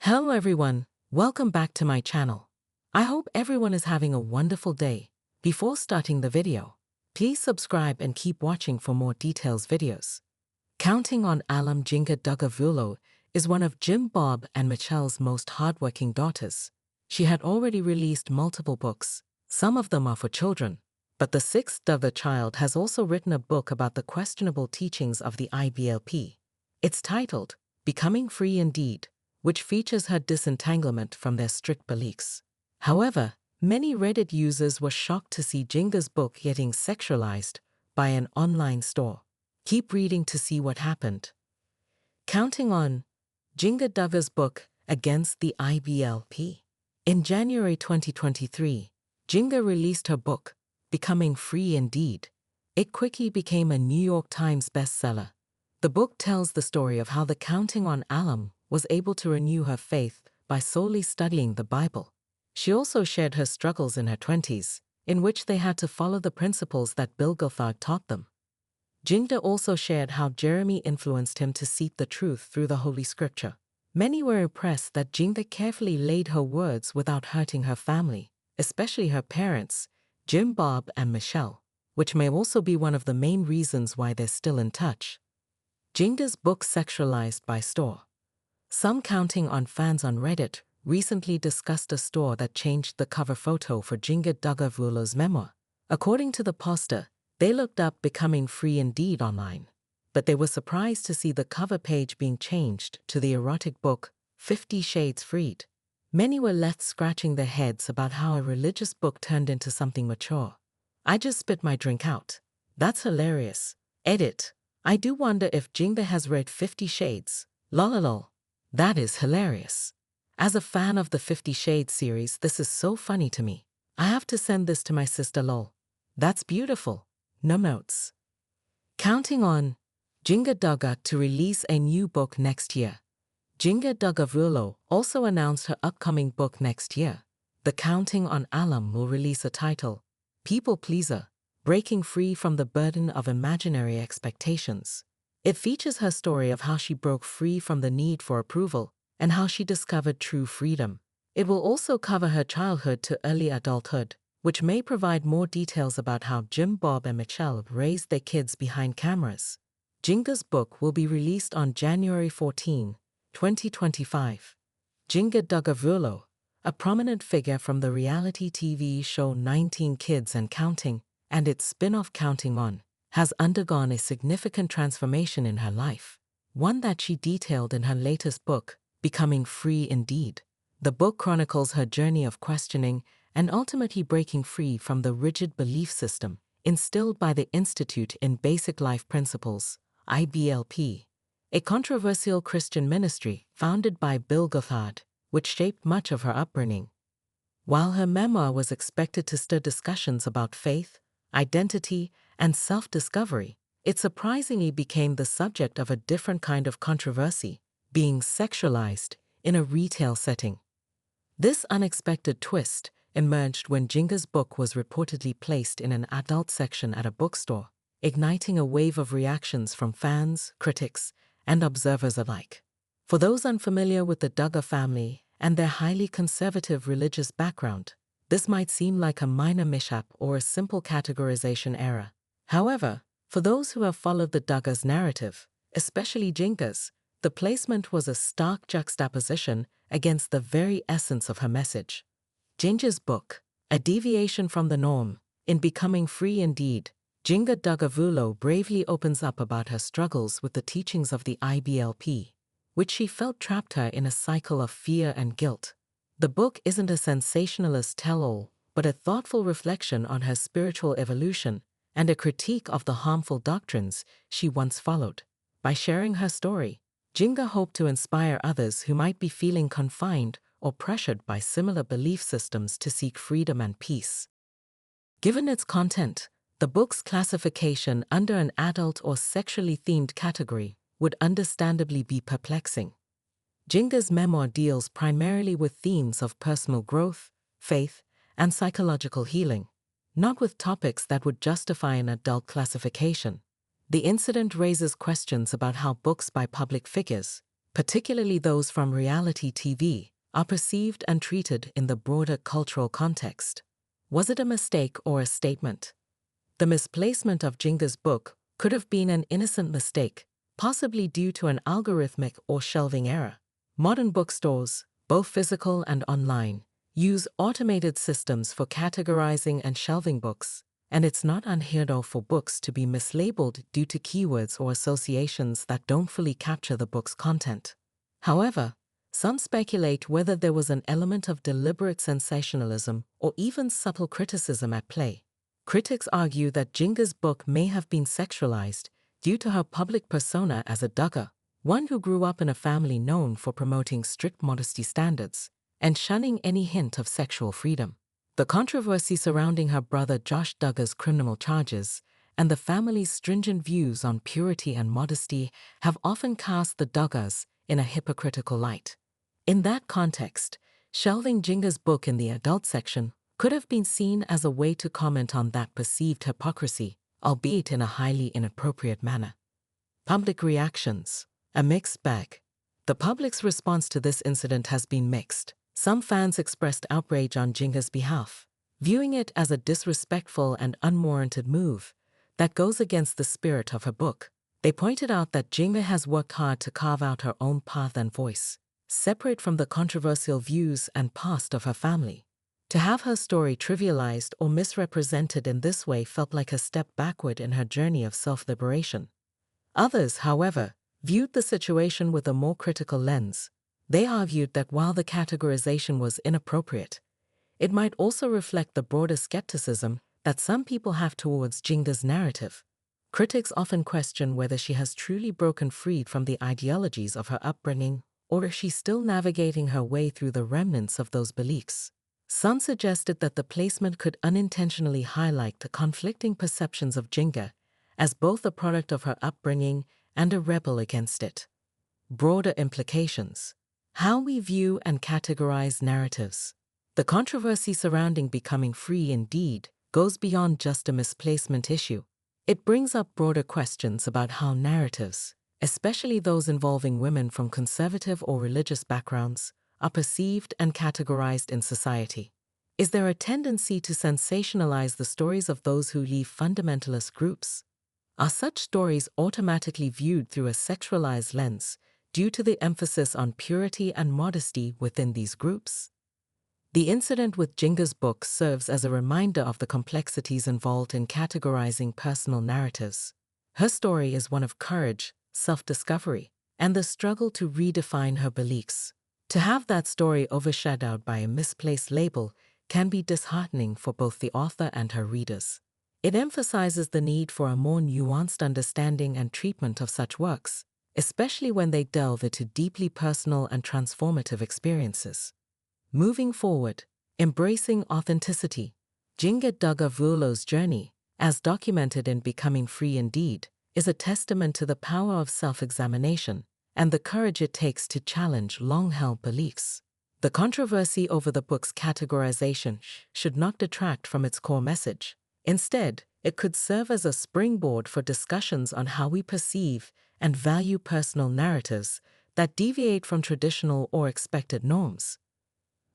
Hello everyone, welcome back to my channel. I hope everyone is having a wonderful day. Before starting the video, please subscribe and keep watching for more details videos. Counting on alum Jinger Duggar is one of Jim Bob and Michelle's most hardworking daughters. She had already released multiple books, some of them are for children, but the sixth Duggar child has also written a book about the questionable teachings of the IBLP. It's titled, Becoming Free Indeed, which features her disentanglement from their strict beliefs. However, many Reddit users were shocked to see Jinger's book getting sexualized by an online store. Keep reading to see what happened. Counting on Jinger Duggar's book against the IBLP. In January 2023, Jinger released her book, Becoming Free Indeed. It quickly became a New York Times bestseller. The book tells the story of how the Counting on alum was able to renew her faith by solely studying the Bible. She also shared her struggles in her 20s, in which they had to follow the principles that Bill Gothard taught them. Jinger also shared how Jeremy influenced him to seek the truth through the Holy Scripture. Many were impressed that Jinger carefully laid her words without hurting her family, especially her parents, Jim Bob and Michelle, which may also be one of the main reasons why they're still in touch. Jinger's book Sexualized by Store. Some Counting on fans on Reddit recently discussed a store that changed the cover photo for Jinger Duggar's memoir. According to the poster, they looked up Becoming Free Indeed online, but they were surprised to see the cover page being changed to the erotic book 50 Shades Freed. Many were left scratching their heads about how a religious book turned into something mature. I just spit my drink out. That's hilarious. Edit. I do wonder if Jinger has read 50 Shades. Lololol. That is hilarious. As a fan of the 50 Shades series, this is so funny to me. I have to send this to my sister lol. That's beautiful. No notes. Counting on Jinger Duggar to release a new book next year. Jinger Duggar also announced her upcoming book next year. The Counting on alum will release a title, People Pleaser, Breaking Free from the Burden of Imaginary Expectations. It features her story of how she broke free from the need for approval and how she discovered true freedom. It will also cover her childhood to early adulthood, which may provide more details about how Jim Bob and Michelle raised their kids behind cameras. Jinger's book will be released on January 14, 2025. Jinger Duggar, a prominent figure from the reality TV show 19 Kids and Counting, and its spin-off Counting On, has undergone a significant transformation in her life, one that she detailed in her latest book, Becoming Free Indeed. The book chronicles her journey of questioning and ultimately breaking free from the rigid belief system instilled by the Institute in Basic Life Principles, IBLP, a controversial Christian ministry founded by Bill Gothard, which shaped much of her upbringing. While her memoir was expected to stir discussions about faith, identity, and self-discovery, it surprisingly became the subject of a different kind of controversy, being sexualized in a retail setting. This unexpected twist emerged when Jinger's book was reportedly placed in an adult section at a bookstore, igniting a wave of reactions from fans, critics, and observers alike. For those unfamiliar with the Duggar family and their highly conservative religious background, this might seem like a minor mishap or a simple categorization error. However, for those who have followed the Duggar's narrative, especially Jinger's, the placement was a stark juxtaposition against the very essence of her message. Jinger's book, a deviation from the norm, in Becoming Free Indeed, Jinger Duggar bravely opens up about her struggles with the teachings of the IBLP, which she felt trapped her in a cycle of fear and guilt. The book isn't a sensationalist tell-all, but a thoughtful reflection on her spiritual evolution and a critique of the harmful doctrines she once followed. By sharing her story, Jinger hoped to inspire others who might be feeling confined or pressured by similar belief systems to seek freedom and peace. Given its content, the book's classification under an adult or sexually themed category would understandably be perplexing. Jinger's memoir deals primarily with themes of personal growth, faith, and psychological healing, not with topics that would justify an adult classification. The incident raises questions about how books by public figures, particularly those from reality TV, are perceived and treated in the broader cultural context. Was it a mistake or a statement? The misplacement of Jinger's book could have been an innocent mistake, possibly due to an algorithmic or shelving error. Modern bookstores, both physical and online, use automated systems for categorizing and shelving books, and it's not unheard of for books to be mislabeled due to keywords or associations that don't fully capture the book's content. However, some speculate whether there was an element of deliberate sensationalism or even subtle criticism at play. Critics argue that Jinger's book may have been sexualized due to her public persona as a Duggar, one who grew up in a family known for promoting strict modesty standards and shunning any hint of sexual freedom. The controversy surrounding her brother Josh Duggar's criminal charges and the family's stringent views on purity and modesty have often cast the Duggars in a hypocritical light. In that context, shelving Jinger's book in the adult section could have been seen as a way to comment on that perceived hypocrisy, albeit in a highly inappropriate manner. Public reactions: a mixed bag. The public's response to this incident has been mixed. Some fans expressed outrage on Jinger's behalf, viewing it as a disrespectful and unwarranted move that goes against the spirit of her book. They pointed out that Jinger has worked hard to carve out her own path and voice, separate from the controversial views and past of her family. To have her story trivialized or misrepresented in this way felt like a step backward in her journey of self-liberation. Others, however, viewed the situation with a more critical lens. They argued that while the categorization was inappropriate, it might also reflect the broader skepticism that some people have towards Jinger's narrative. Critics often question whether she has truly broken free from the ideologies of her upbringing, or if she's still navigating her way through the remnants of those beliefs. Some suggested that the placement could unintentionally highlight the conflicting perceptions of Jinger as both a product of her upbringing and a rebel against it. Broader implications: how we view and categorize narratives. The controversy surrounding Becoming Free Indeed goes beyond just a misplacement issue. It brings up broader questions about how narratives, especially those involving women from conservative or religious backgrounds, are perceived and categorized in society. Is there a tendency to sensationalize the stories of those who leave fundamentalist groups? Are such stories automatically viewed through a sexualized lens due to the emphasis on purity and modesty within these groups? The incident with Jinger's book serves as a reminder of the complexities involved in categorizing personal narratives. Her story is one of courage, self-discovery, and the struggle to redefine her beliefs. To have that story overshadowed by a misplaced label can be disheartening for both the author and her readers. It emphasizes the need for a more nuanced understanding and treatment of such works, especially when they delve into deeply personal and transformative experiences. Moving forward, embracing authenticity. Jinger Duggar journey, as documented in Becoming Free Indeed, is a testament to the power of self-examination and the courage it takes to challenge long-held beliefs. The controversy over the book's categorization should not detract from its core message. Instead, it could serve as a springboard for discussions on how we perceive and value personal narratives that deviate from traditional or expected norms.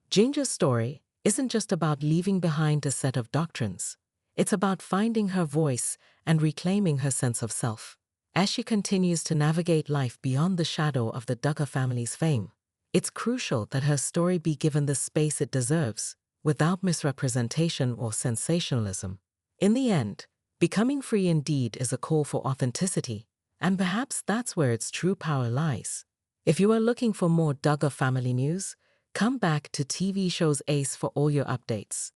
Jinger's story isn't just about leaving behind a set of doctrines. It's about finding her voice and reclaiming her sense of self. As she continues to navigate life beyond the shadow of the Duggar family's fame, it's crucial that her story be given the space it deserves, without misrepresentation or sensationalism. In the end, Becoming Free Indeed is a call for authenticity, and perhaps that's where its true power lies. If you are looking for more Duggar family news, come back to TV Show's Ace for all your updates.